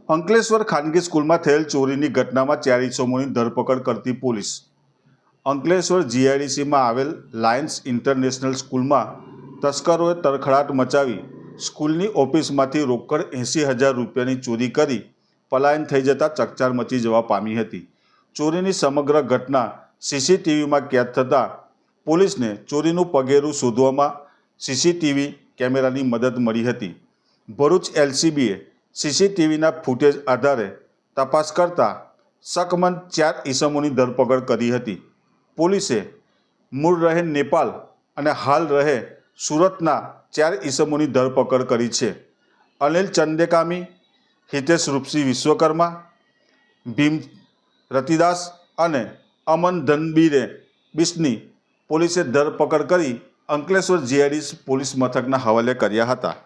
અંકલેશ્વર ખાનગી સ્કૂલમાં થયેલ ચોરીની ઘટનામાં 4 ઇસમોની ધરપકડ કરતી પોલીસ। અંકલેશ્વર જીઆઈડીસીમાં આવેલ લાયન્સ ઇન્ટરનેશનલ સ્કૂલમાં તસ્કરોએ તરખડાટ મચાવી સ્કૂલની ઓફિસમાંથી રોકડ 80,000 રૂપિયાની ચોરી કરી પલાયન થઈ જતા ચકચાર મચી જવા પામી હતી। ચોરીની સમગ્ર ઘટના સીસીટીવીમાં કેદ થતાં પોલીસને ચોરીનું પગેરું શોધવામાં સીસીટીવી કેમેરાની મદદ મળી હતી। ભરૂચ એલસીબીએ સીસીટીવીના ફૂટેજ આધારે તપાસ કરતા શકમંદ 4 ઇસમોની ધરપકડ કરી હતી। પોલીસે મૂળ રહે નેપાલ અને હાલ રહે સુરતના 4 ઇસમોની ધરપકડ કરી છે। અનિલ ચંદેકામી, હિતેશ રૂપસિંહ વિશ્વકર્મા, ભીમ રતિદાસ અને અમન ધનબીરે બિસ્ટની પોલીસે ધરપકડ કરી અંકલેશ્વર જીઆઈડીસી પોલીસ મથકના હવાલે કર્યા હતા।